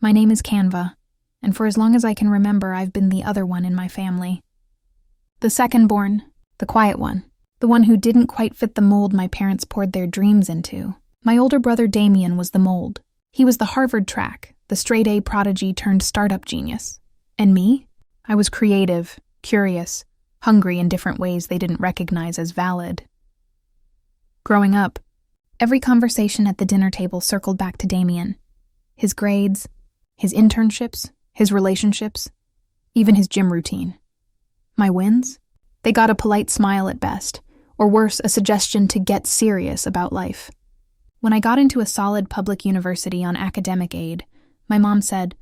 My name is Canva, and for as long as I can remember, I've been the other one in my family. The second-born, the quiet one, the one who didn't quite fit the mold my parents poured their dreams into. My older brother Damien was the mold. He was the Harvard track, the straight-A prodigy turned startup genius. And me? I was creative, curious, hungry in different ways they didn't recognize as valid. Growing up, every conversation at the dinner table circled back to Damien. His grades, his internships, his relationships, even his gym routine. My wins? They got a polite smile at best, or worse, a suggestion to get serious about life. When I got into a solid public university on academic aid, my mom said,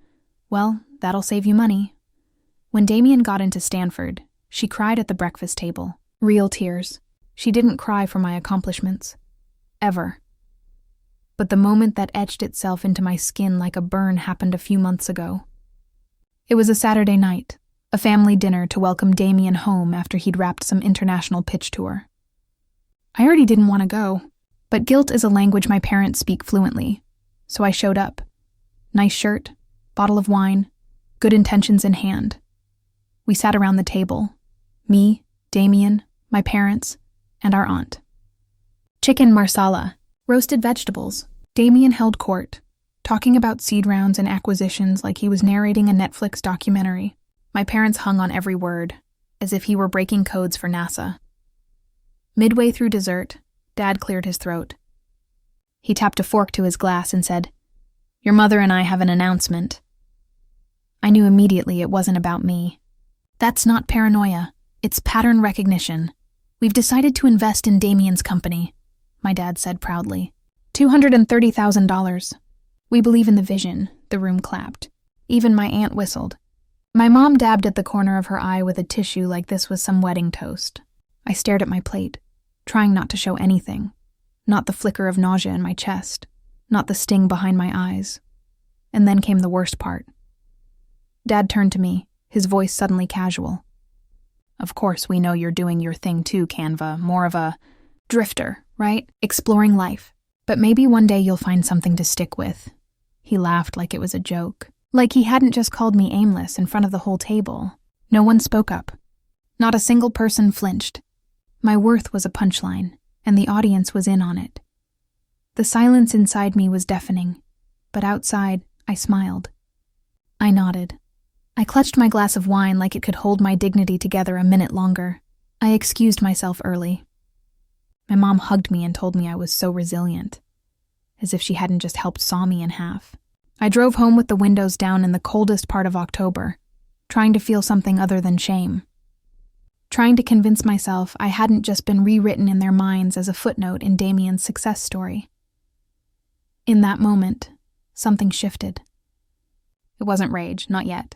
"Well, that'll save you money." When Damien got into Stanford, she cried at the breakfast table. Real tears. She didn't cry for my accomplishments. Ever. But the moment that etched itself into my skin like a burn happened a few months ago. It was a Saturday night, a family dinner to welcome Damien home after he'd wrapped some international pitch tour. I already didn't want to go, but guilt is a language my parents speak fluently, so I showed up. Nice shirt, bottle of wine, good intentions in hand. We sat around the table, me, Damien, my parents, and our aunt. Chicken marsala, roasted vegetables. Damien held court, talking about seed rounds and acquisitions like he was narrating a Netflix documentary. My parents hung on every word, as if he were breaking codes for NASA. Midway through dessert, Dad cleared his throat. He tapped a fork to his glass and said, "Your mother and I have an announcement." I knew immediately it wasn't about me. That's not paranoia. It's pattern recognition. We've decided to invest in Damien's company, my dad said proudly. $230,000. We believe in the vision, the room clapped. Even my aunt whistled. My mom dabbed at the corner of her eye with a tissue like this was some wedding toast. I stared at my plate, trying not to show anything. Not the flicker of nausea in my chest. Not the sting behind my eyes. And then came the worst part. Dad turned to me, his voice suddenly casual. "Of course we know you're doing your thing too, Canva. More of a drifter, right? Exploring life. But maybe one day you'll find something to stick with." He laughed like it was a joke. Like he hadn't just called me aimless in front of the whole table. No one spoke up. Not a single person flinched. My worth was a punchline, and the audience was in on it. The silence inside me was deafening, but outside, I smiled. I nodded. I clutched my glass of wine like it could hold my dignity together a minute longer. I excused myself early. My mom hugged me and told me I was so resilient, as if she hadn't just helped saw me in half. I drove home with the windows down in the coldest part of October, trying to feel something other than shame. Trying to convince myself I hadn't just been rewritten in their minds as a footnote in Damien's success story. In that moment, something shifted. It wasn't rage, not yet.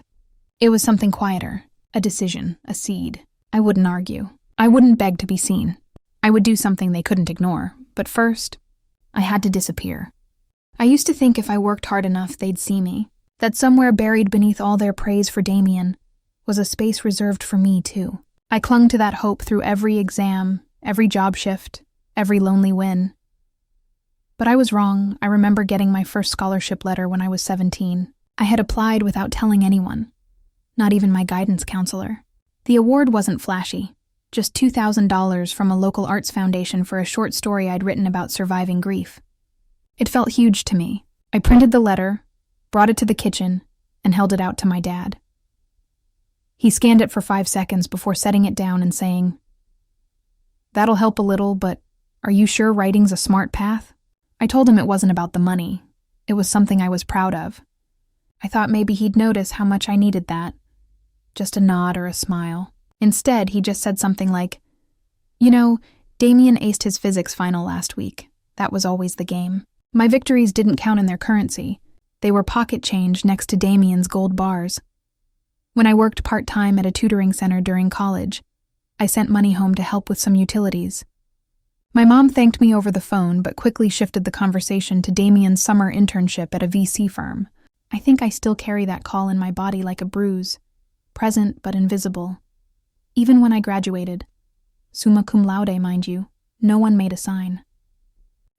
It was something quieter, a decision, a seed. I wouldn't argue. I wouldn't beg to be seen. I would do something they couldn't ignore, but first, I had to disappear. I used to think if I worked hard enough, they'd see me, that somewhere buried beneath all their praise for Damien was a space reserved for me, too. I clung to that hope through every exam, every job shift, every lonely win. But I was wrong. I remember getting my first scholarship letter when I was 17. I had applied without telling anyone, not even my guidance counselor. The award wasn't flashy. Just $2,000 from a local arts foundation for a short story I'd written about surviving grief. It felt huge to me. I printed the letter, brought it to the kitchen, and held it out to my dad. He scanned it for 5 seconds before setting it down and saying, "That'll help a little, but are you sure writing's a smart path?" I told him it wasn't about the money. It was something I was proud of. I thought maybe he'd notice how much I needed that. Just a nod or a smile. Instead, he just said something like, "You know, Damien aced his physics final last week. That was always the game. My victories didn't count in their currency. They were pocket change next to Damien's gold bars. When I worked part-time at a tutoring center during college, I sent money home to help with some utilities." My mom thanked me over the phone, but quickly shifted the conversation to Damien's summer internship at a VC firm. I think I still carry that call in my body like a bruise, present but invisible. Even when I graduated, summa cum laude, mind you, no one made a sign.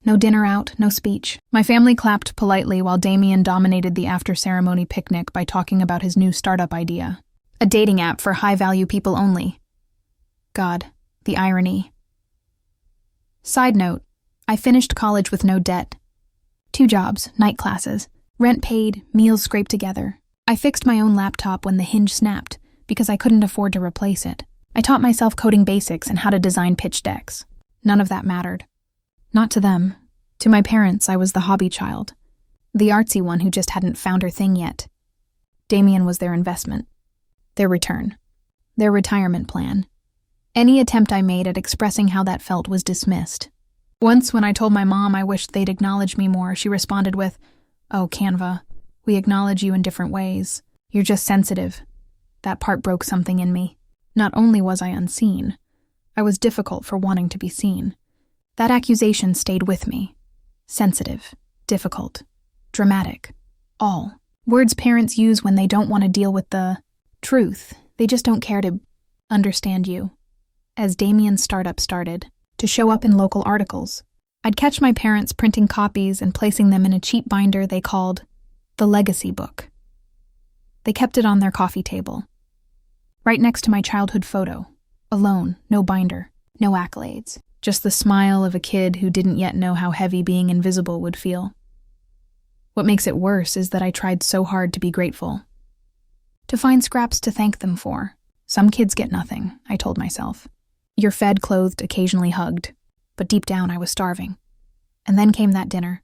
No dinner out, no speech. My family clapped politely while Damien dominated the after-ceremony picnic by talking about his new startup idea. A dating app for high-value people only. God, the irony. Side note, I finished college with no debt. 2 jobs, night classes, rent paid, meals scraped together. I fixed my own laptop when the hinge snapped because I couldn't afford to replace it. I taught myself coding basics and how to design pitch decks. None of that mattered. Not to them. To my parents, I was the hobby child. The artsy one who just hadn't found her thing yet. Damien was their investment. Their return. Their retirement plan. Any attempt I made at expressing how that felt was dismissed. Once, when I told my mom I wished they'd acknowledge me more, she responded with, "Oh, Canva, we acknowledge you in different ways. You're just sensitive." That part broke something in me. Not only was I unseen, I was difficult for wanting to be seen. That accusation stayed with me. Sensitive, difficult, dramatic, all. Words parents use when they don't want to deal with the truth. They just don't care to understand you. As Damien's startup started to show up in local articles, I'd catch my parents printing copies and placing them in a cheap binder they called the Legacy Book. They kept it on their coffee table, right next to my childhood photo, alone, no binder, no accolades, just the smile of a kid who didn't yet know how heavy being invisible would feel. What makes it worse is that I tried so hard to be grateful, to find scraps to thank them for. Some kids get nothing, I told myself. You're fed, clothed, occasionally hugged, but deep down I was starving. And then came that dinner.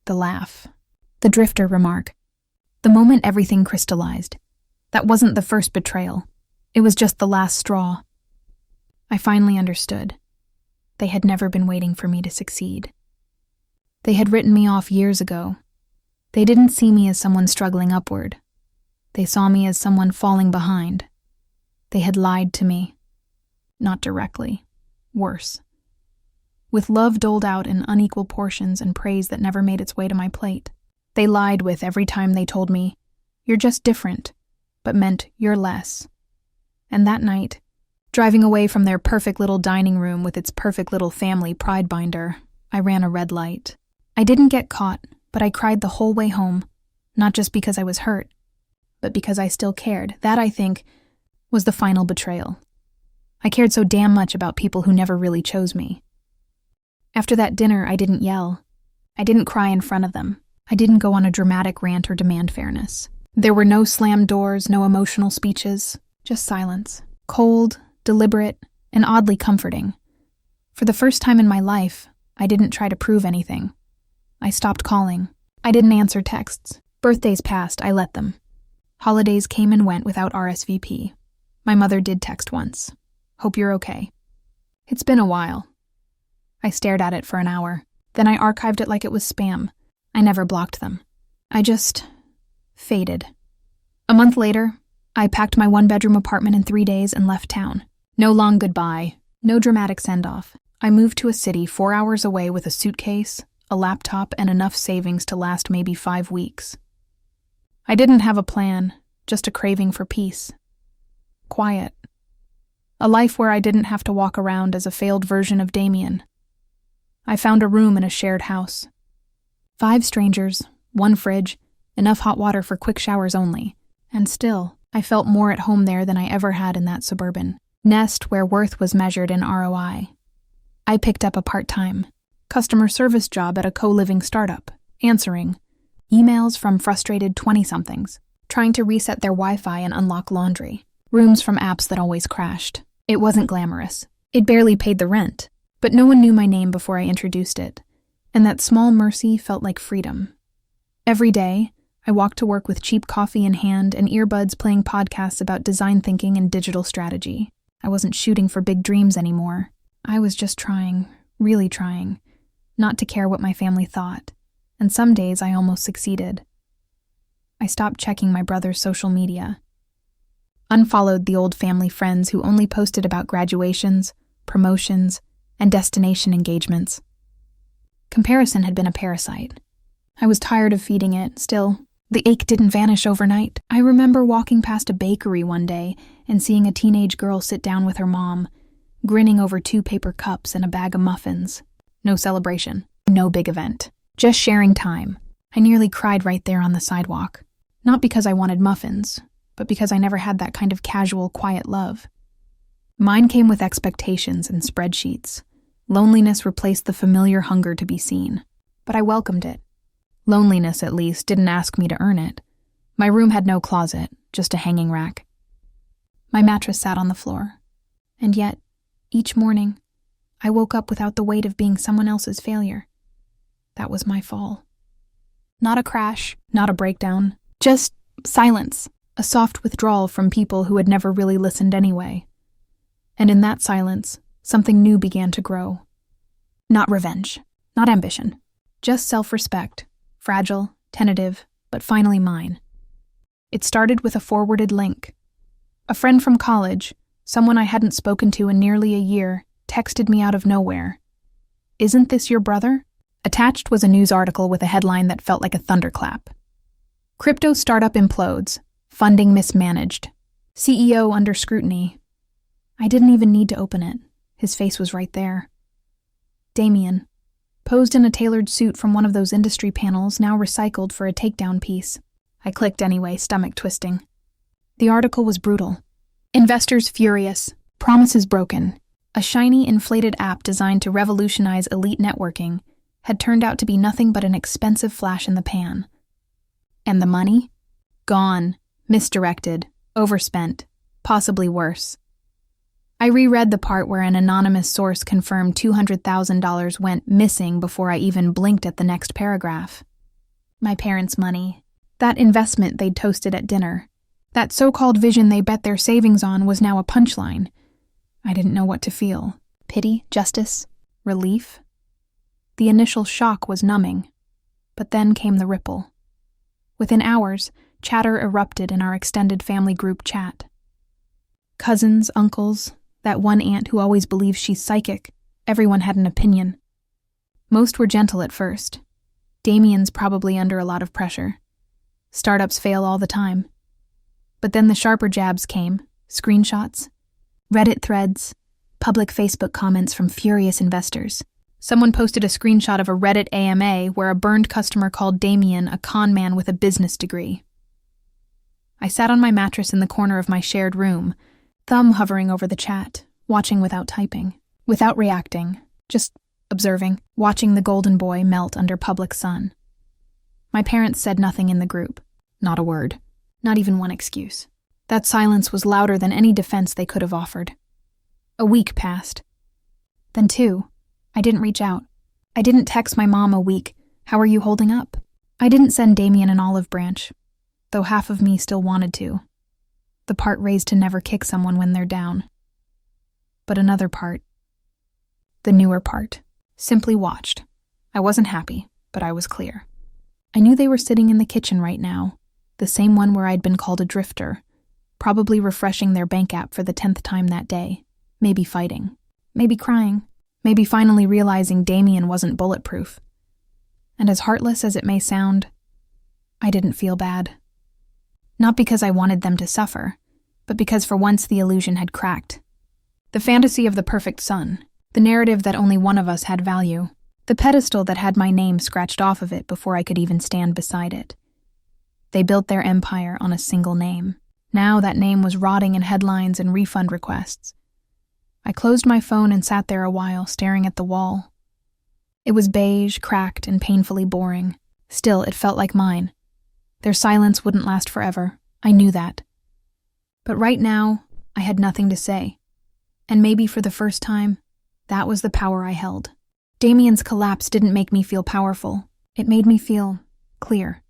The laugh. The drifter remark. The moment everything crystallized. That wasn't the first betrayal. It was just the last straw. I finally understood. They had never been waiting for me to succeed. They had written me off years ago. They didn't see me as someone struggling upward. They saw me as someone falling behind. They had lied to me. Not directly. Worse. With love doled out in unequal portions and praise that never made its way to my plate. They lied with every time they told me, "You're just different," but meant you're less. And that night, driving away from their perfect little dining room with its perfect little family pride binder, I ran a red light. I didn't get caught, but I cried the whole way home, not just because I was hurt, but because I still cared. That, I think, was the final betrayal. I cared so damn much about people who never really chose me. After that dinner, I didn't yell. I didn't cry in front of them. I didn't go on a dramatic rant or demand fairness. There were no slammed doors, no emotional speeches, just silence. Cold, deliberate, and oddly comforting. For the first time in my life, I didn't try to prove anything. I stopped calling. I didn't answer texts. Birthdays passed, I let them. Holidays came and went without RSVP. My mother did text once. "Hope you're okay." It's been a while. I stared at it for an hour. Then I archived it like it was spam. I never blocked them. I just faded. A month later, I packed my 1-bedroom apartment in 3 days and left town. No long goodbye, no dramatic send-off. I moved to a city 4 hours away with a suitcase, a laptop, and enough savings to last maybe 5 weeks. I didn't have a plan, just a craving for peace. Quiet. A life where I didn't have to walk around as a failed version of Damien. I found a room in a shared house. 5 strangers, 1 fridge, enough hot water for quick showers only. And still, I felt more at home there than I ever had in that suburban nest where worth was measured in ROI. I picked up a part-time customer service job at a co-living startup, answering emails from frustrated 20-somethings, trying to reset their Wi-Fi and unlock laundry, rooms from apps that always crashed. It wasn't glamorous. It barely paid the rent, but no one knew my name before I introduced it, and that small mercy felt like freedom. Every day, I walked to work with cheap coffee in hand and earbuds playing podcasts about design thinking and digital strategy. I wasn't shooting for big dreams anymore. I was just trying, really trying, not to care what my family thought, and some days I almost succeeded. I stopped checking my brother's social media, unfollowed the old family friends who only posted about graduations, promotions, and destination engagements. Comparison had been a parasite. I was tired of feeding it. Still, the ache didn't vanish overnight. I remember walking past a bakery one day and seeing a teenage girl sit down with her mom, grinning over 2 paper cups and a bag of muffins. No celebration. No big event. Just sharing time. I nearly cried right there on the sidewalk. Not because I wanted muffins, but because I never had that kind of casual, quiet love. Mine came with expectations and spreadsheets. Loneliness replaced the familiar hunger to be seen. But I welcomed it. Loneliness, at least, didn't ask me to earn it. My room had no closet, just a hanging rack. My mattress sat on the floor. And yet, each morning, I woke up without the weight of being someone else's failure. That was my fall. Not a crash, not a breakdown, just silence, a soft withdrawal from people who had never really listened anyway. And in that silence, something new began to grow. Not revenge, not ambition, just self-respect, fragile, tentative, but finally mine. It started with a forwarded link. A friend from college, someone I hadn't spoken to in nearly a year, texted me out of nowhere. "Isn't this your brother?" Attached was a news article with a headline that felt like a thunderclap. Crypto startup implodes, funding mismanaged, CEO under scrutiny. I didn't even need to open it. His face was right there. Damien, posed in a tailored suit from one of those industry panels now recycled for a takedown piece. I clicked anyway, stomach twisting. The article was brutal. Investors furious, promises broken. A shiny, inflated app designed to revolutionize elite networking had turned out to be nothing but an expensive flash in the pan. And the money? Gone, misdirected, overspent, possibly worse. I reread the part where an anonymous source confirmed $200,000 went missing before I even blinked at the next paragraph. My parents' money. That investment they'd toasted at dinner. That so-called vision they bet their savings on was now a punchline. I didn't know what to feel. Pity? Justice? Relief? The initial shock was numbing. But then came the ripple. Within hours, chatter erupted in our extended family group chat. Cousins, uncles, that one aunt who always believes she's psychic. Everyone had an opinion. Most were gentle at first. Damien's probably under a lot of pressure. Startups fail all the time. But then the sharper jabs came. Screenshots, Reddit threads, public Facebook comments from furious investors. Someone posted a screenshot of a Reddit AMA where a burned customer called Damien a con man with a business degree. I sat on my mattress in the corner of my shared room, thumb hovering over the chat, watching without typing, without reacting, just observing, watching the golden boy melt under public sun. My parents said nothing in the group, not a word, not even one excuse. That silence was louder than any defense they could have offered. A week passed. Then 2. I didn't reach out. I didn't text my mom a week, "How are you holding up?" I didn't send Damien an olive branch, though half of me still wanted to. The part raised to never kick someone when they're down. But another part, the newer part, simply watched. I wasn't happy, but I was clear. I knew they were sitting in the kitchen right now, the same one where I'd been called a drifter, probably refreshing their bank app for the 10th time that day, maybe fighting, maybe crying, maybe finally realizing Damien wasn't bulletproof. And as heartless as it may sound, I didn't feel bad. Not because I wanted them to suffer, but because for once the illusion had cracked. The fantasy of the perfect son, the narrative that only one of us had value, the pedestal that had my name scratched off of it before I could even stand beside it. They built their empire on a single name. Now that name was rotting in headlines and refund requests. I closed my phone and sat there a while, staring at the wall. It was beige, cracked, and painfully boring. Still, it felt like mine. Their silence wouldn't last forever. I knew that. But right now, I had nothing to say. And maybe for the first time, that was the power I held. Damien's collapse didn't make me feel powerful. It made me feel clear.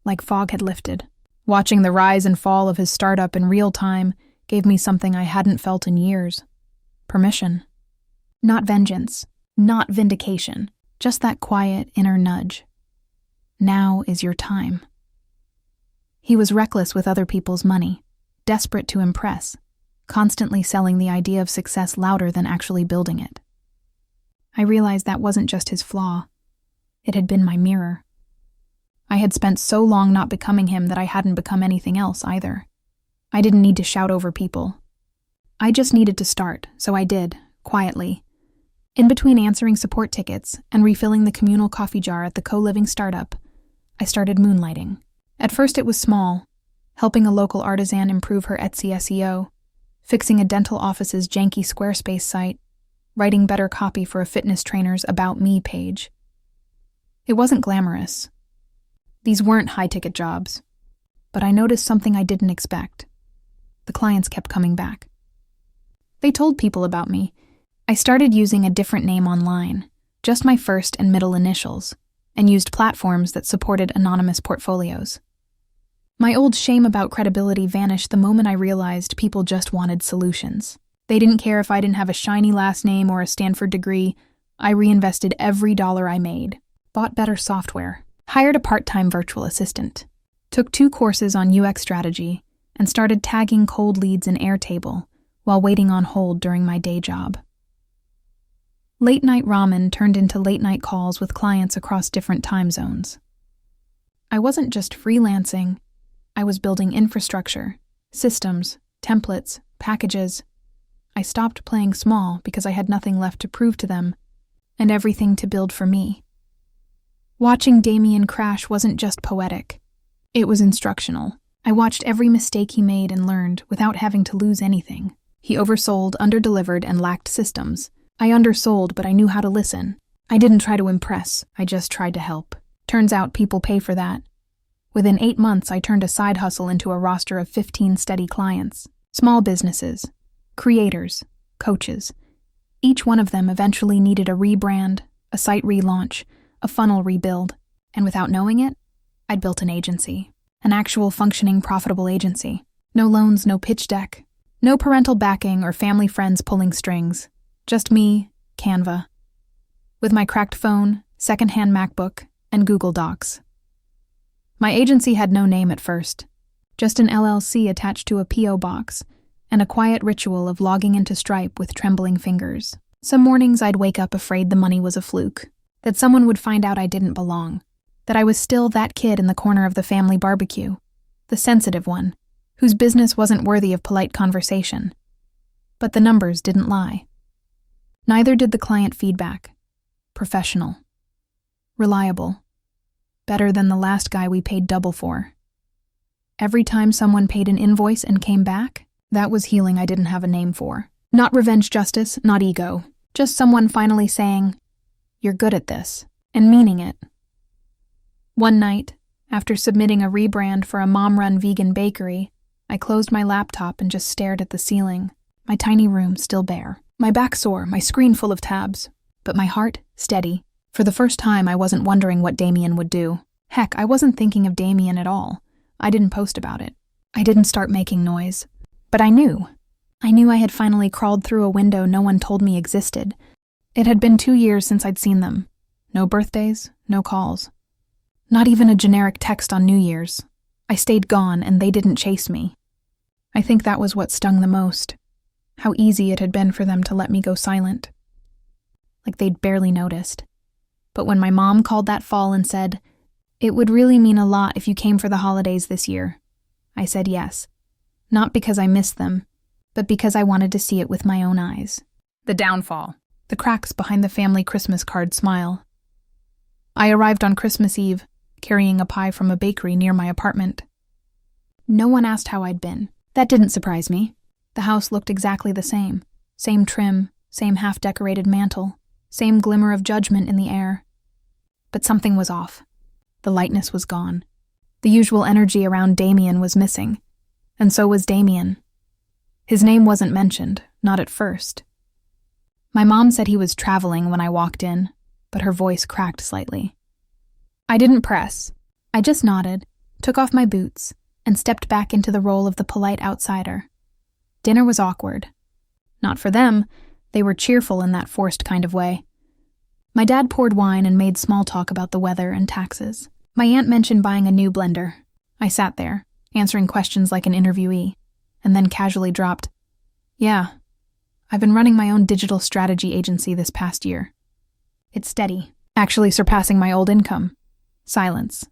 Like fog had lifted. Watching the rise and fall of his startup in real time gave me something I hadn't felt in years. Permission. Not vengeance. Not vindication. Just that quiet inner nudge. Now is your time. He was reckless with other people's money, desperate to impress, constantly selling the idea of success louder than actually building it. I realized that wasn't just his flaw. It had been my mirror. I had spent so long not becoming him that I hadn't become anything else either. I didn't need to shout over people. I just needed to start, so I did, quietly. In between answering support tickets and refilling the communal coffee jar at the co-living startup, I started moonlighting. At first it was small, helping a local artisan improve her Etsy SEO, fixing a dental office's janky Squarespace site, writing better copy for a fitness trainer's About Me page. It wasn't glamorous. These weren't high-ticket jobs. But I noticed something I didn't expect. The clients kept coming back. They told people about me. I started using a different name online, just my first and middle initials, and used platforms that supported anonymous portfolios. My old shame about credibility vanished the moment I realized people just wanted solutions. They didn't care if I didn't have a shiny last name or a Stanford degree. I reinvested every dollar I made, bought better software, hired a part-time virtual assistant, took 2 courses on UX strategy, and started tagging cold leads in Airtable while waiting on hold during my day job. Late-night ramen turned into late-night calls with clients across different time zones. I wasn't just freelancing. I was building infrastructure, systems, templates, packages. I stopped playing small because I had nothing left to prove to them, and everything to build for me. Watching Damien crash wasn't just poetic. It was instructional. I watched every mistake he made and learned without having to lose anything. He oversold, underdelivered, and lacked systems. I undersold, but I knew how to listen. I didn't try to impress, I just tried to help. Turns out people pay for that. Within 8 months, I turned a side hustle into a roster of 15 steady clients. Small businesses, creators, coaches. Each one of them eventually needed a rebrand, a site relaunch, a funnel rebuild. And without knowing it, I'd built an agency. An actual functioning, profitable agency. No loans, no pitch deck. No parental backing or family friends pulling strings. Just me, Canva. With my cracked phone, secondhand MacBook, and Google Docs. My agency had no name at first. Just an LLC attached to a P.O. box, and a quiet ritual of logging into Stripe with trembling fingers. Some mornings I'd wake up afraid the money was a fluke, that someone would find out I didn't belong, that I was still that kid in the corner of the family barbecue, the sensitive one, whose business wasn't worthy of polite conversation. But the numbers didn't lie. Neither did the client feedback. Professional. Reliable. Better than the last guy we paid double for. Every time someone paid an invoice and came back, that was healing I didn't have a name for. Not revenge justice, not ego. Just someone finally saying, "You're good at this," and meaning it. One night, after submitting a rebrand for a mom-run vegan bakery, I closed my laptop and just stared at the ceiling, my tiny room still bare. My back sore, my screen full of tabs, but my heart steady. For the first time, I wasn't wondering what Damien would do. Heck, I wasn't thinking of Damien at all. I didn't post about it. I didn't start making noise. But I knew. I knew I had finally crawled through a window no one told me existed. It had been 2 years since I'd seen them. No birthdays, no calls. Not even a generic text on New Year's. I stayed gone and they didn't chase me. I think that was what stung the most. How easy it had been for them to let me go silent. Like they'd barely noticed. But when my mom called that fall and said, "It would really mean a lot if you came for the holidays this year," I said yes. Not because I missed them, but because I wanted to see it with my own eyes. The downfall. The cracks behind the family Christmas card smile. I arrived on Christmas Eve, carrying a pie from a bakery near my apartment. No one asked how I'd been. That didn't surprise me. The house looked exactly the same. Same trim, same half-decorated mantel, same glimmer of judgment in the air. But something was off. The lightness was gone. The usual energy around Damien was missing. And so was Damien. His name wasn't mentioned, not at first. My mom said he was traveling when I walked in, but her voice cracked slightly. I didn't press. I just nodded, took off my boots, and stepped back into the role of the polite outsider. Dinner was awkward. Not for them. They were cheerful in that forced kind of way. My dad poured wine and made small talk about the weather and taxes. My aunt mentioned buying a new blender. I sat there, answering questions like an interviewee, and then casually dropped, "Yeah, I've been running my own digital strategy agency this past year. It's steady, actually surpassing my old income." Silence.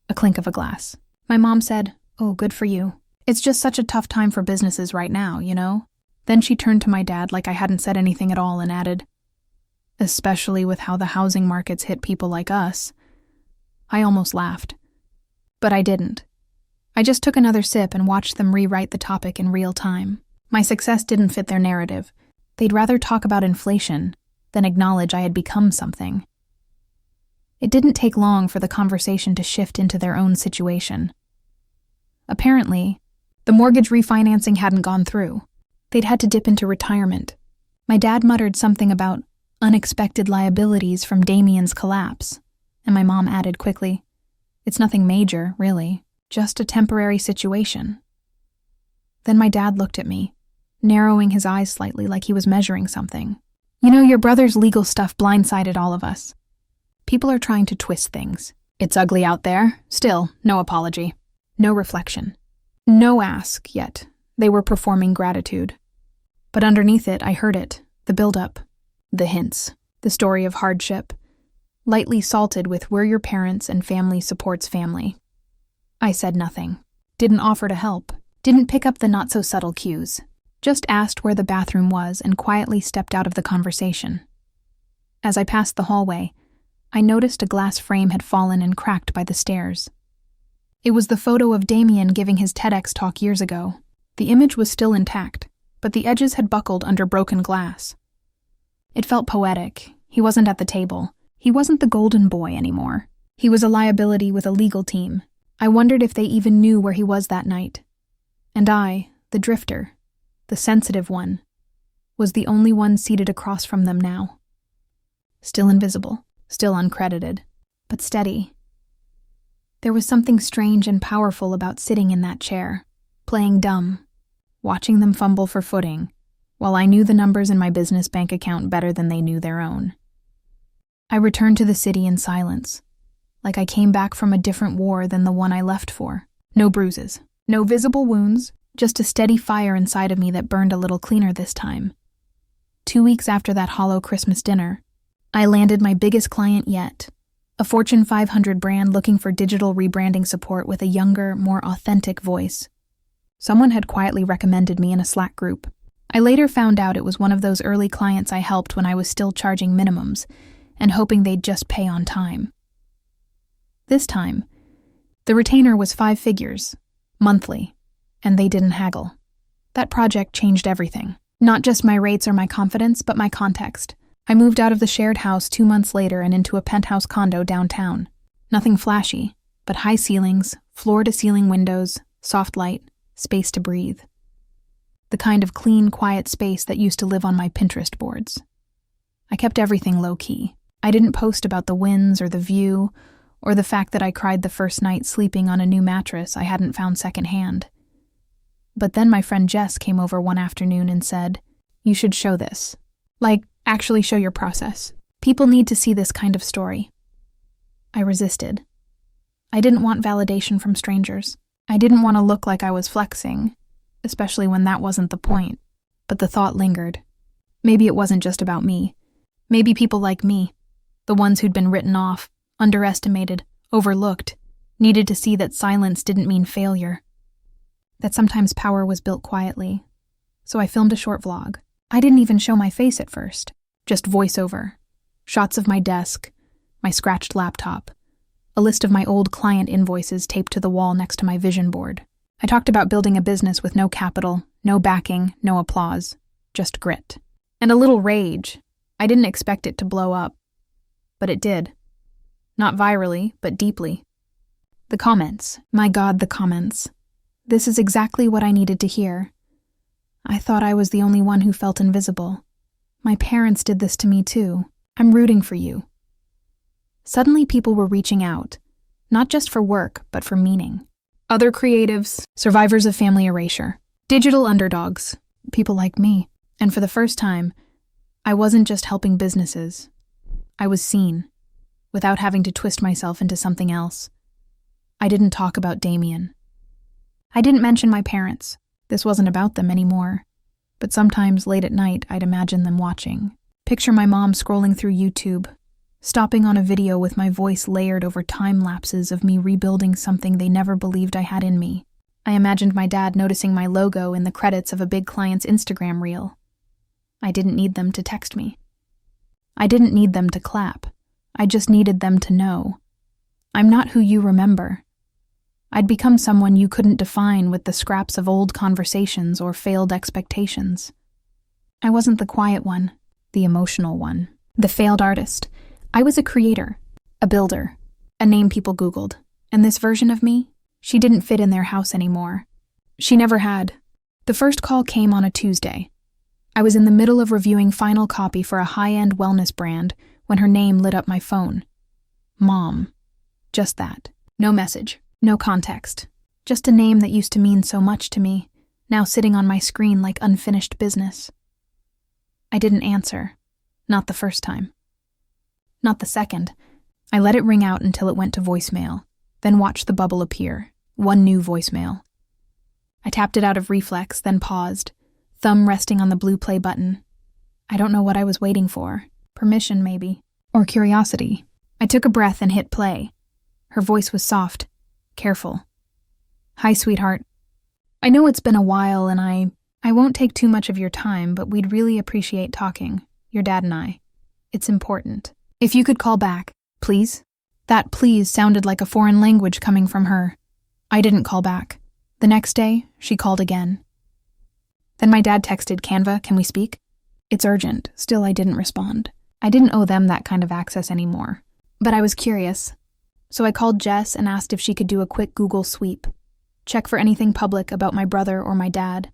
A clink of a glass. My mom said, "Oh, good for you. It's just such a tough time for businesses right now, you know?" Then she turned to my dad like I hadn't said anything at all and added, especially with how the housing markets hit people like us. I almost laughed. But I didn't. I just took another sip and watched them rewrite the topic in real time. My success didn't fit their narrative. They'd rather talk about inflation than acknowledge I had become something. It didn't take long for the conversation to shift into their own situation. Apparently, the mortgage refinancing hadn't gone through. They'd had to dip into retirement. My dad muttered something about unexpected liabilities from Damien's collapse, and my mom added quickly, "It's nothing major, really, just a temporary situation." Then my dad looked at me, narrowing his eyes slightly like he was measuring something. "You know, your brother's legal stuff blindsided all of us. People are trying to twist things. It's ugly out there. Still, no apology. No reflection. No ask, yet they were performing gratitude. But underneath it, I heard it, the build-up, the hints, the story of hardship, lightly salted with "we're your parents and family supports family." I said nothing, didn't offer to help, didn't pick up the not-so-subtle cues, just asked where the bathroom was and quietly stepped out of the conversation. As I passed the hallway, I noticed a glass frame had fallen and cracked by the stairs. It was the photo of Damien giving his TEDx talk years ago. The image was still intact, but the edges had buckled under broken glass. It felt poetic. He wasn't at the table. He wasn't the golden boy anymore. He was a liability with a legal team. I wondered if they even knew where he was that night. And I, the drifter, the sensitive one, was the only one seated across from them now. Still invisible, still uncredited, but steady. There was something strange and powerful about sitting in that chair, playing dumb, watching them fumble for footing, while I knew the numbers in my business bank account better than they knew their own. I returned to the city in silence, like I came back from a different war than the one I left for. No bruises, no visible wounds, just a steady fire inside of me that burned a little cleaner this time. 2 weeks after that hollow Christmas dinner, I landed my biggest client yet, a Fortune 500 brand looking for digital rebranding support with a younger, more authentic voice. Someone had quietly recommended me in a Slack group. I later found out it was one of those early clients I helped when I was still charging minimums and hoping they'd just pay on time. This time, the retainer was 5 figures, monthly, and they didn't haggle. That project changed everything. Not just my rates or my confidence, but my context. I moved out of the shared house 2 months later and into a penthouse condo downtown. Nothing flashy, but high ceilings, floor-to-ceiling windows, soft light, space to breathe. The kind of clean, quiet space that used to live on my Pinterest boards. I kept everything low-key. I didn't post about the wins or the view, or the fact that I cried the first night sleeping on a new mattress I hadn't found secondhand. But then my friend Jess came over one afternoon and said, "You should show this. Like, actually show your process. People need to see this kind of story." I resisted. I didn't want validation from strangers. I didn't want to look like I was flexing, especially when that wasn't the point. But the thought lingered. Maybe it wasn't just about me. Maybe people like me, the ones who'd been written off, underestimated, overlooked, needed to see that silence didn't mean failure. That sometimes power was built quietly. So I filmed a short vlog. I didn't even show my face at first, just voiceover, shots of my desk, my scratched laptop, a list of my old client invoices taped to the wall next to my vision board. I talked about building a business with no capital, no backing, no applause, just grit. And a little rage. I didn't expect it to blow up. But it did. Not virally, but deeply. The comments. My God, the comments. This is exactly what I needed to hear. I thought I was the only one who felt invisible. My parents did this to me too. I'm rooting for you. Suddenly people were reaching out, not just for work, but for meaning. Other creatives, survivors of family erasure, digital underdogs, people like me. And for the first time, I wasn't just helping businesses. I was seen, without having to twist myself into something else. I didn't talk about Damien. I didn't mention my parents. This wasn't about them anymore. But sometimes, late at night, I'd imagine them watching. Picture my mom scrolling through YouTube, stopping on a video with my voice layered over time lapses of me rebuilding something they never believed I had in me. I imagined my dad noticing my logo in the credits of a big client's Instagram reel. I didn't need them to text me. I didn't need them to clap. I just needed them to know. I'm not who you remember. I'd become someone you couldn't define with the scraps of old conversations or failed expectations. I wasn't the quiet one, the emotional one, the failed artist. I was a creator, a builder, a name people Googled. And this version of me, she didn't fit in their house anymore. She never had. The first call came on a Tuesday. I was in the middle of reviewing final copy for a high-end wellness brand when her name lit up my phone. Mom. Just that. No message, no context. Just a name that used to mean so much to me, now sitting on my screen like unfinished business. I didn't answer. Not the first time. Not the second. I let it ring out until it went to voicemail, then watched the bubble appear. One new voicemail. I tapped it out of reflex, then paused, thumb resting on the blue play button. I don't know what I was waiting for. Permission, maybe. Or curiosity. I took a breath and hit play. Her voice was soft, careful. Hi, sweetheart. I know it's been a while and I won't take too much of your time, but we'd really appreciate talking, your dad and I. It's important. If you could call back, please? That please sounded like a foreign language coming from her. I didn't call back. The next day, she called again. Then my dad texted, Canva, can we speak? It's urgent. Still, I didn't respond. I didn't owe them that kind of access anymore. But I was curious. So I called Jess and asked if she could do a quick Google sweep. Check for anything public about my brother or my dad.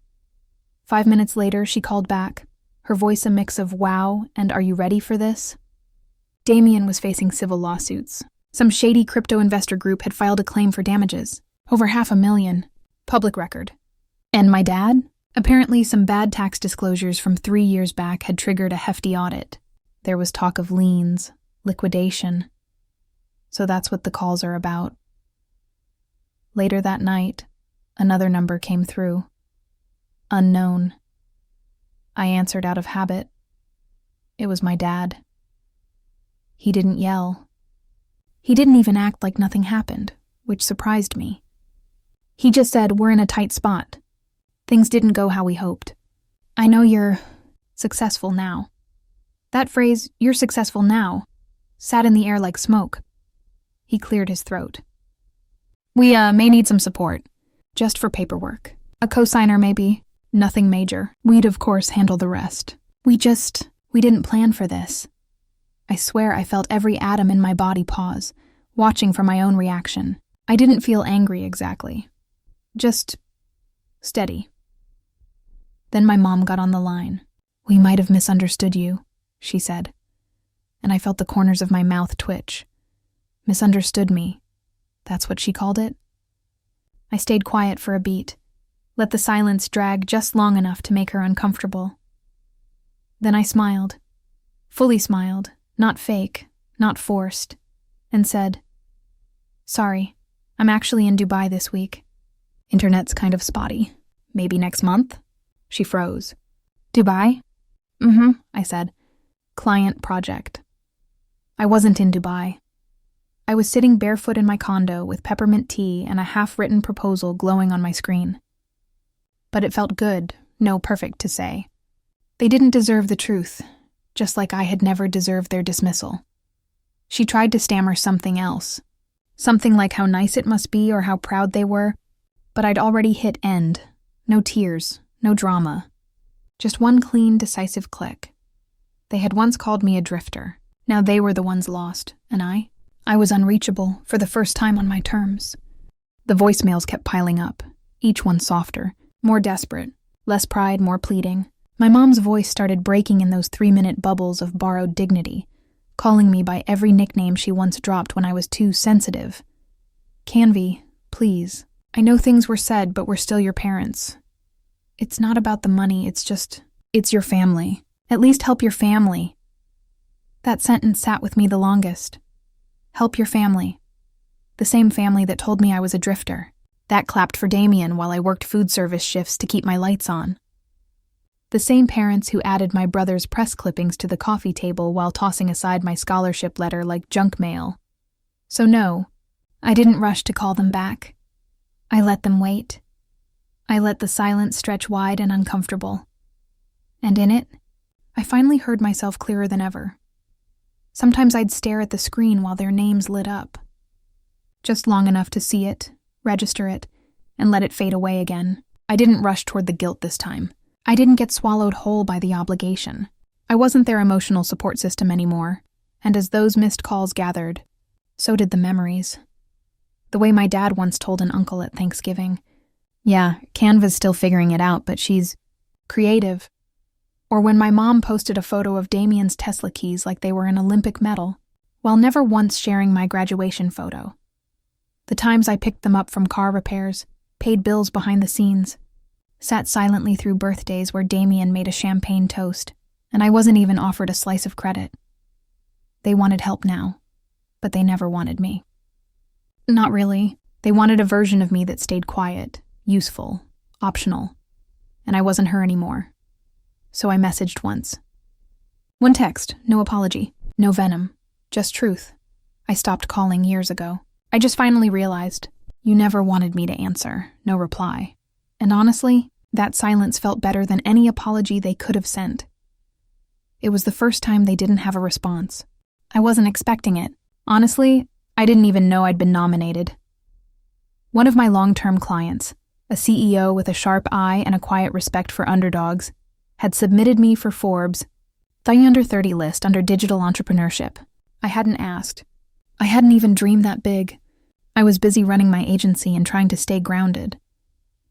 5 minutes later, she called back, her voice a mix of wow and are you ready for this? Damien was facing civil lawsuits. Some shady crypto investor group had filed a claim for damages. Over $500,000. Public record. And my dad? Apparently some bad tax disclosures from 3 years back had triggered a hefty audit. There was talk of liens, liquidation. So that's what the calls are about. Later that night, another number came through. Unknown. I answered out of habit. It was my dad. He didn't yell. He didn't even act like nothing happened, which surprised me. He just said, we're in a tight spot. Things didn't go how we hoped. I know you're successful now. That phrase, you're successful now, sat in the air like smoke. He cleared his throat. We may need some support, just for paperwork. A cosigner maybe, nothing major. We'd of course handle the rest. We didn't plan for this. I swear I felt every atom in my body pause, watching for my own reaction. I didn't feel angry exactly. Just steady. Then my mom got on the line. We might have misunderstood you, she said, and I felt the corners of my mouth twitch. Misunderstood me. That's what she called it? I stayed quiet for a beat, let the silence drag just long enough to make her uncomfortable. Then I smiled. Fully smiled, not fake, not forced, and said, Sorry, I'm actually in Dubai this week. Internet's kind of spotty. Maybe next month? She froze. Dubai? I said. Client project. I wasn't in Dubai. I was sitting barefoot in my condo with peppermint tea and a half-written proposal glowing on my screen. But it felt good, no perfect to say. They didn't deserve the truth, just like I had never deserved their dismissal. She tried to stammer something else. Something like how nice it must be or how proud they were, but I'd already hit end. No tears, no drama. Just one clean, decisive click. They had once called me a drifter. Now they were the ones lost, and I was unreachable for the first time on my terms. The voicemails kept piling up, each one softer, more desperate, less pride, more pleading. My mom's voice started breaking in those 3-minute bubbles of borrowed dignity, calling me by every nickname she once dropped when I was too sensitive. Canvy, please. I know things were said, but we're still your parents. It's not about the money, it's your family. At least help your family. That sentence sat with me the longest. Help your family. The same family that told me I was a drifter. That clapped for Damien while I worked food service shifts to keep my lights on. The same parents who added my brother's press clippings to the coffee table while tossing aside my scholarship letter like junk mail. So no, I didn't rush to call them back. I let them wait. I let the silence stretch wide and uncomfortable. And in it, I finally heard myself clearer than ever. Sometimes I'd stare at the screen while their names lit up. Just long enough to see it, register it, and let it fade away again. I didn't rush toward the guilt this time. I didn't get swallowed whole by the obligation. I wasn't their emotional support system anymore, and as those missed calls gathered, so did the memories. The way my dad once told an uncle at Thanksgiving, "Yeah, Canva's still figuring it out, but she's creative." Or when my mom posted a photo of Damien's Tesla keys like they were an Olympic medal, while never once sharing my graduation photo. The times I picked them up from car repairs, paid bills behind the scenes, sat silently through birthdays where Damien made a champagne toast, and I wasn't even offered a slice of credit. They wanted help now, but they never wanted me. Not really. They wanted a version of me that stayed quiet, useful, optional, and I wasn't her anymore. So I messaged once. One text, no apology, no venom, just truth. I stopped calling years ago. I just finally realized, you never wanted me to answer, no reply. And honestly, that silence felt better than any apology they could have sent. It was the first time they didn't have a response. I wasn't expecting it. Honestly, I didn't even know I'd been nominated. One of my long-term clients, a CEO with a sharp eye and a quiet respect for underdogs, had submitted me for Forbes' The Under 30 list under digital entrepreneurship. I hadn't asked. I hadn't even dreamed that big. I was busy running my agency and trying to stay grounded.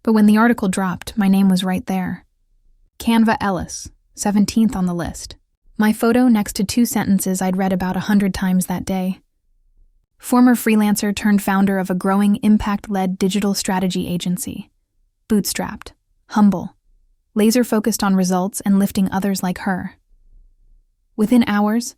But when the article dropped, my name was right there. Canva Ellis, 17th on the list. My photo next to 2 sentences I'd read about 100 times that day. Former freelancer turned founder of a growing impact-led digital strategy agency. Bootstrapped, humble, laser-focused on results and lifting others like her. Within hours,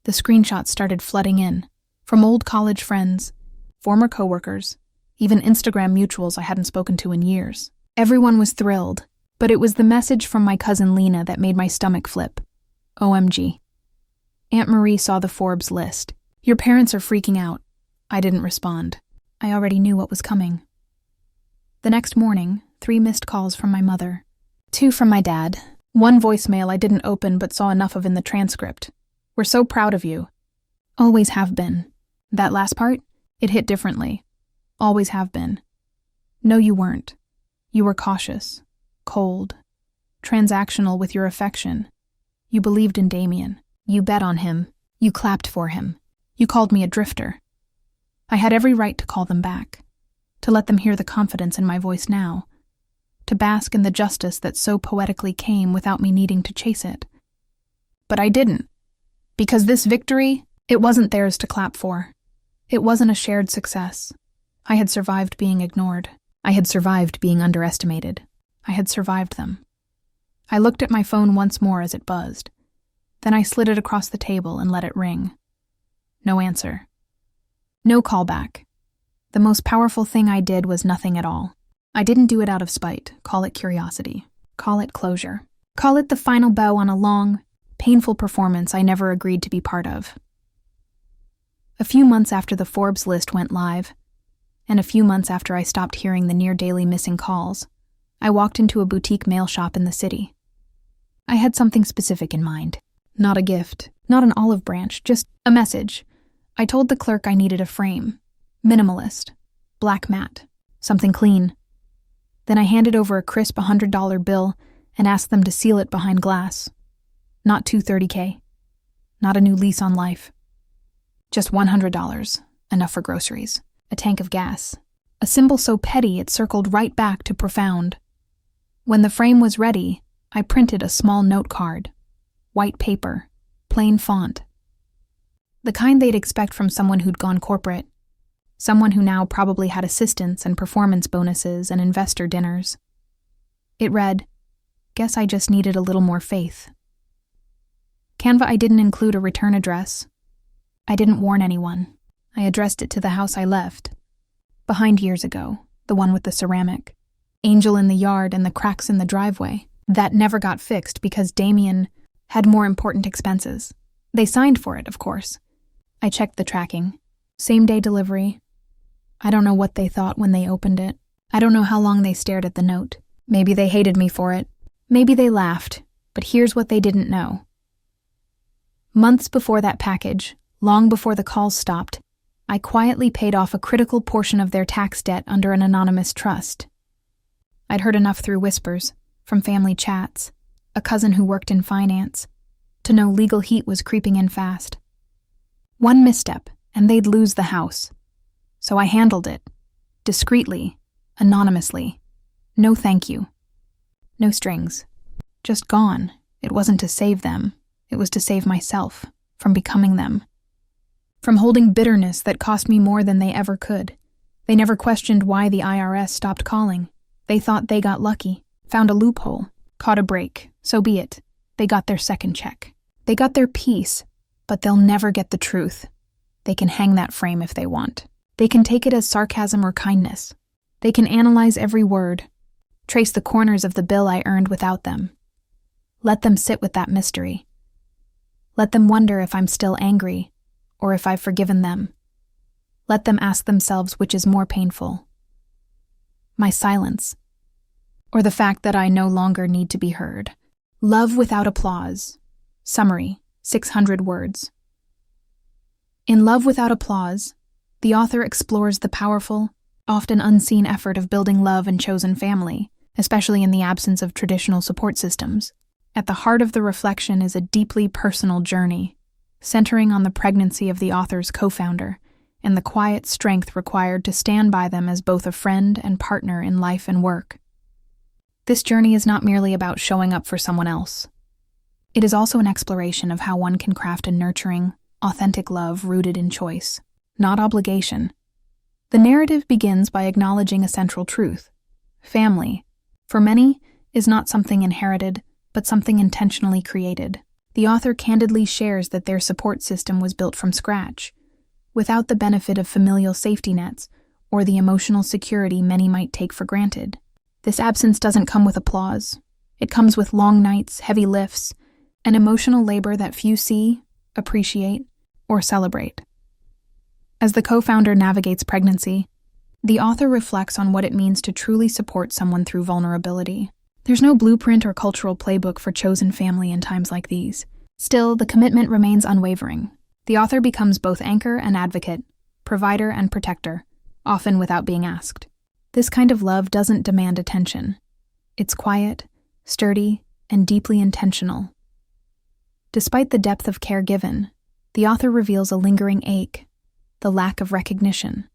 the screenshots started flooding in, from old college friends, former coworkers, even Instagram mutuals I hadn't spoken to in years. Everyone was thrilled, but it was the message from my cousin Lena that made my stomach flip. OMG. Aunt Marie saw the Forbes list. Your parents are freaking out. I didn't respond. I already knew what was coming. The next morning, 3 missed calls from my mother. 2 from my dad. 1 voicemail I didn't open but saw enough of in the transcript. We're so proud of you. Always have been. That last part? It hit differently. Always have been. No, you weren't. You were cautious, cold, transactional with your affection. You believed in Damien. You bet on him. You clapped for him. You called me a drifter. I had every right to call them back, to let them hear the confidence in my voice now, to bask in the justice that so poetically came without me needing to chase it. But I didn't, because this victory, it wasn't theirs to clap for. It wasn't a shared success. I had survived being ignored. I had survived being underestimated. I had survived them. I looked at my phone once more as it buzzed. Then I slid it across the table and let it ring. No answer. No callback. The most powerful thing I did was nothing at all. I didn't do it out of spite. Call it curiosity. Call it closure. Call it the final bow on a long, painful performance I never agreed to be part of. A few months after the Forbes list went live, and a few months after I stopped hearing the near-daily missing calls, I walked into a boutique mail shop in the city. I had something specific in mind. Not a gift, not an olive branch, just a message. I told the clerk I needed a frame. Minimalist. Black matte. Something clean. Then I handed over a crisp $100 bill and asked them to seal it behind glass. Not $230K. Not a new lease on life. Just $100, enough for groceries, a tank of gas, a symbol so petty it circled right back to profound. When the frame was ready, I printed a small note card, white paper, plain font. The kind they'd expect from someone who'd gone corporate, someone who now probably had assistants and performance bonuses and investor dinners. It read, "Guess I just needed a little more faith." Canva, I didn't include a return address. I didn't warn anyone. I addressed it to the house I left. Behind years ago, the one with the ceramic. Angel in the yard and the cracks in the driveway. That never got fixed because Damien had more important expenses. They signed for it, of course. I checked the tracking. Same-day delivery. I don't know what they thought when they opened it. I don't know how long they stared at the note. Maybe they hated me for it. Maybe they laughed. But here's what they didn't know. Months before that package, long before the calls stopped, I quietly paid off a critical portion of their tax debt under an anonymous trust. I'd heard enough through whispers, from family chats, a cousin who worked in finance, to know legal heat was creeping in fast. One misstep, and they'd lose the house. So I handled it, discreetly, anonymously. No thank you. No strings. Just gone. It wasn't to save them. It was to save myself from becoming them. From holding bitterness that cost me more than they ever could. They never questioned why the IRS stopped calling. They thought they got lucky, found a loophole, caught a break. So be it. They got their second check. They got their peace, but they'll never get the truth. They can hang that frame if they want. They can take it as sarcasm or kindness. They can analyze every word, trace the corners of the bill I earned without them. Let them sit with that mystery. Let them wonder if I'm still angry, or if I've forgiven them. Let them ask themselves which is more painful. My silence, or the fact that I no longer need to be heard. Love without applause. Summary, 600 words. In Love Without Applause, the author explores the powerful, often unseen effort of building love and chosen family, especially in the absence of traditional support systems. At the heart of the reflection is a deeply personal journey, centering on the pregnancy of the author's co-founder and the quiet strength required to stand by them as both a friend and partner in life and work. This journey is not merely about showing up for someone else. It is also an exploration of how one can craft a nurturing, authentic love rooted in choice, not obligation. The narrative begins by acknowledging a central truth. Family, for many, is not something inherited, but something intentionally created. The author candidly shares that their support system was built from scratch, without the benefit of familial safety nets or the emotional security many might take for granted. This absence doesn't come with applause. It comes with long nights, heavy lifts, and emotional labor that few see, appreciate, or celebrate. As the co-founder navigates pregnancy, the author reflects on what it means to truly support someone through vulnerability. There's no blueprint or cultural playbook for chosen family in times like these. Still, the commitment remains unwavering. The author becomes both anchor and advocate, provider and protector, often without being asked. This kind of love doesn't demand attention. It's quiet, sturdy, and deeply intentional. Despite the depth of care given, the author reveals a lingering ache, the lack of recognition.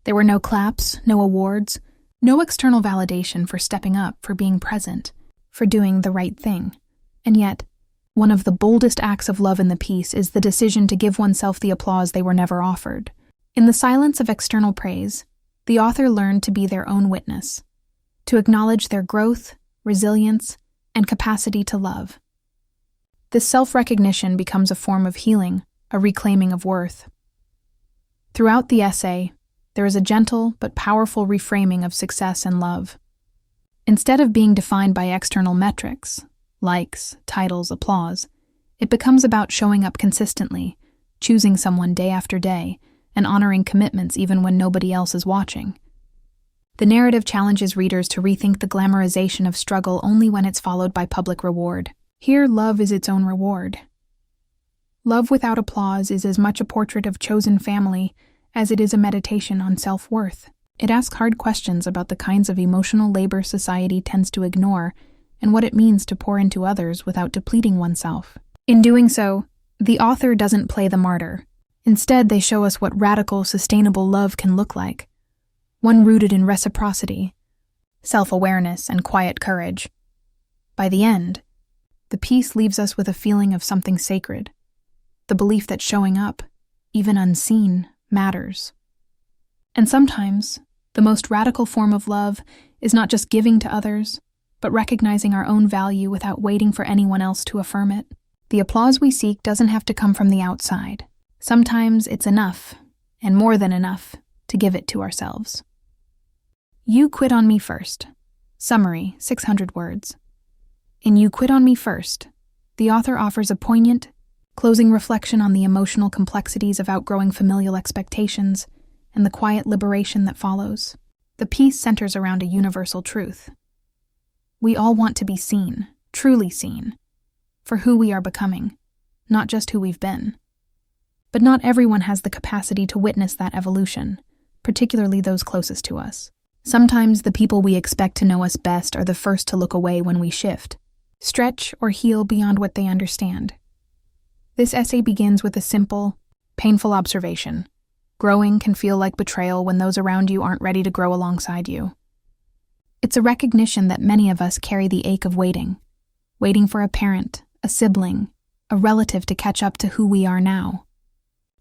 There were no claps, no awards, no external validation for stepping up, for being present, for doing the right thing. And yet, one of the boldest acts of love in the piece is the decision to give oneself the applause they were never offered. In the silence of external praise, the author learned to be their own witness, to acknowledge their growth, resilience, and capacity to love. This self-recognition becomes a form of healing, a reclaiming of worth. Throughout the essay, there is a gentle but powerful reframing of success and love. Instead of being defined by external metrics, likes, titles, applause, it becomes about showing up consistently, choosing someone day after day, and honoring commitments even when nobody else is watching. The narrative challenges readers to rethink the glamorization of struggle only when it's followed by public reward. Here, love is its own reward. Love Without Applause is as much a portrait of chosen family as it is a meditation on self-worth. It asks hard questions about the kinds of emotional labor society tends to ignore and what it means to pour into others without depleting oneself. In doing so, the author doesn't play the martyr. Instead, they show us what radical, sustainable love can look like. One rooted in reciprocity, self-awareness, and quiet courage. By the end, the piece leaves us with a feeling of something sacred, the belief that showing up, even unseen, matters. And sometimes, the most radical form of love is not just giving to others, but recognizing our own value without waiting for anyone else to affirm it. The applause we seek doesn't have to come from the outside. Sometimes it's enough, and more than enough, to give it to ourselves. You Quit on Me First. Summary, 600 words. In You Quit on Me First, the author offers a poignant, closing reflection on the emotional complexities of outgrowing familial expectations and the quiet liberation that follows. The piece centers around a universal truth. We all want to be seen, truly seen, for who we are becoming, not just who we've been. But not everyone has the capacity to witness that evolution, particularly those closest to us. Sometimes the people we expect to know us best are the first to look away when we shift, stretch, or heal beyond what they understand. This essay begins with a simple, painful observation. Growing can feel like betrayal when those around you aren't ready to grow alongside you. It's a recognition that many of us carry the ache of waiting for a parent, a sibling, a relative to catch up to who we are now,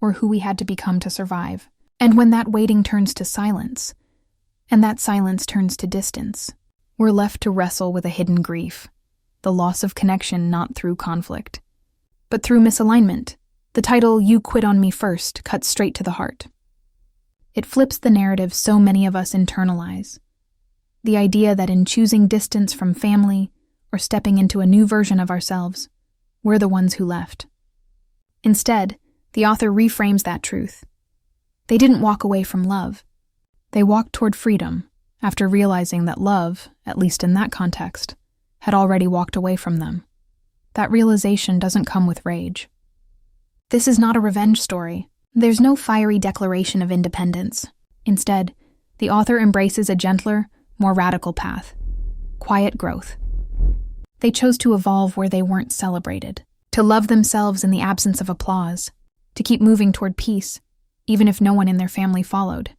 or who we had to become to survive. And when that waiting turns to silence, and that silence turns to distance, we're left to wrestle with a hidden grief, the loss of connection not through conflict, but through misalignment. The title, "You Quit on Me First," cuts straight to the heart. It flips the narrative so many of us internalize. The idea that in choosing distance from family or stepping into a new version of ourselves, we're the ones who left. Instead, the author reframes that truth. They didn't walk away from love. They walked toward freedom after realizing that love, at least in that context, had already walked away from them. That realization doesn't come with rage. This is not a revenge story. There's no fiery declaration of independence. Instead, the author embraces a gentler, more radical path: quiet growth. They chose to evolve where they weren't celebrated, to love themselves in the absence of applause, to keep moving toward peace, even if no one in their family followed.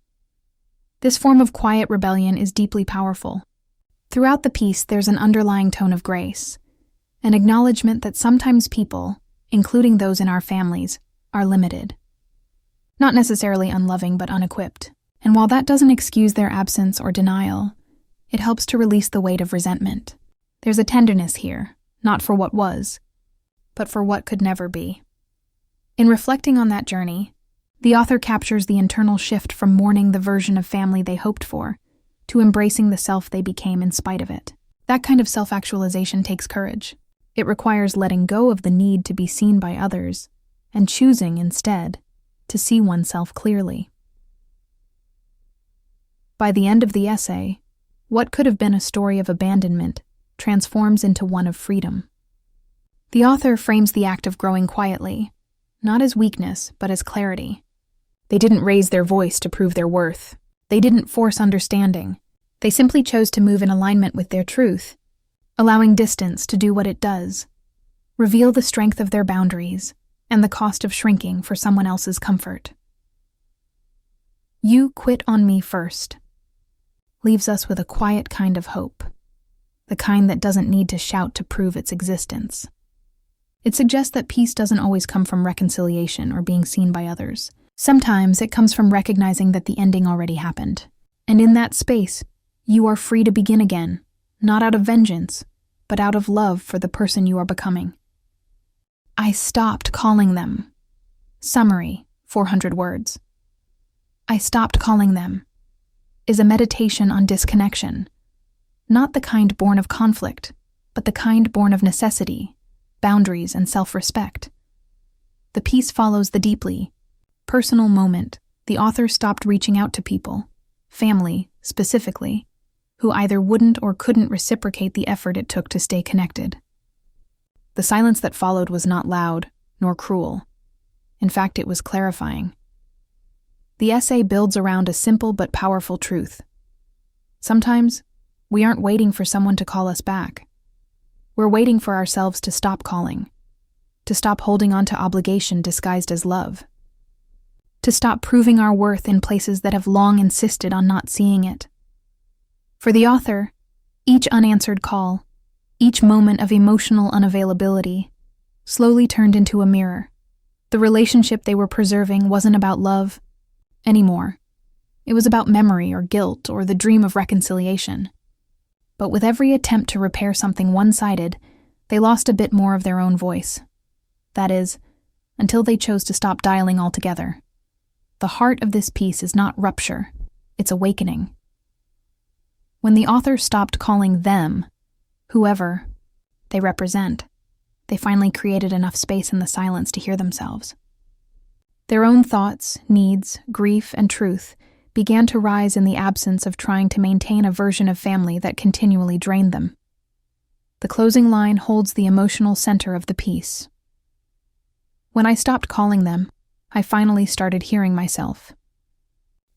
This form of quiet rebellion is deeply powerful. Throughout the piece, there's an underlying tone of grace, an acknowledgement that sometimes people, including those in our families, are limited. Not necessarily unloving, but unequipped. And while that doesn't excuse their absence or denial, it helps to release the weight of resentment. There's a tenderness here, not for what was, but for what could never be. In reflecting on that journey, the author captures the internal shift from mourning the version of family they hoped for to embracing the self they became in spite of it. That kind of self-actualization takes courage. It requires letting go of the need to be seen by others and choosing, instead, to see oneself clearly. By the end of the essay, what could have been a story of abandonment transforms into one of freedom. The author frames the act of growing quietly, not as weakness, but as clarity. They didn't raise their voice to prove their worth. They didn't force understanding. They simply chose to move in alignment with their truth, allowing distance to do what it does, reveal the strength of their boundaries and the cost of shrinking for someone else's comfort. You Quit on Me First leaves us with a quiet kind of hope, the kind that doesn't need to shout to prove its existence. It suggests that peace doesn't always come from reconciliation or being seen by others. Sometimes it comes from recognizing that the ending already happened. And in that space, you are free to begin again, not out of vengeance, but out of love for the person you are becoming. I stopped calling them. Summary, 400 words. I stopped calling them is a meditation on disconnection, not the kind born of conflict, but the kind born of necessity, boundaries, and self-respect. The piece follows the deeply personal moment. The author stopped reaching out to people, family specifically, who either wouldn't or couldn't reciprocate the effort it took to stay connected. The silence that followed was not loud nor cruel. In fact, it was clarifying. The essay builds around a simple but powerful truth. Sometimes, we aren't waiting for someone to call us back. We're waiting for ourselves to stop calling, to stop holding on to obligation disguised as love, to stop proving our worth in places that have long insisted on not seeing it. For the author, each unanswered call, each moment of emotional unavailability, slowly turned into a mirror. The relationship they were preserving wasn't about love anymore. It was about memory or guilt or the dream of reconciliation. But with every attempt to repair something one-sided, they lost a bit more of their own voice. That is, until they chose to stop dialing altogether. The heart of this piece is not rupture, it's awakening. When the author stopped calling them, whoever they represent, they finally created enough space in the silence to hear themselves. Their own thoughts, needs, grief, and truth began to rise in the absence of trying to maintain a version of family that continually drained them. The closing line holds the emotional center of the piece. When I stopped calling them, I finally started hearing myself.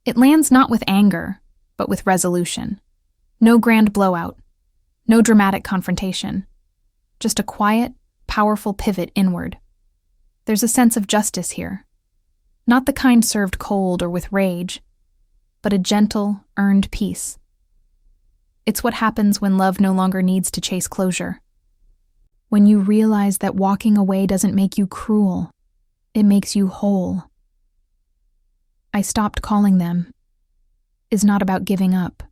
It lands not with anger, but with resolution. No grand blowout, no dramatic confrontation, just a quiet, powerful pivot inward. There's a sense of justice here. Not the kind served cold or with rage, but a gentle, earned peace. It's what happens when love no longer needs to chase closure. When you realize that walking away doesn't make you cruel, it makes you whole. I stopped calling them is not about giving up.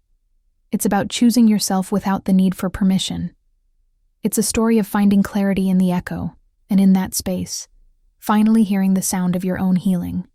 It's about choosing yourself without the need for permission. It's a story of finding clarity in the echo, and in that space, finally hearing the sound of your own healing.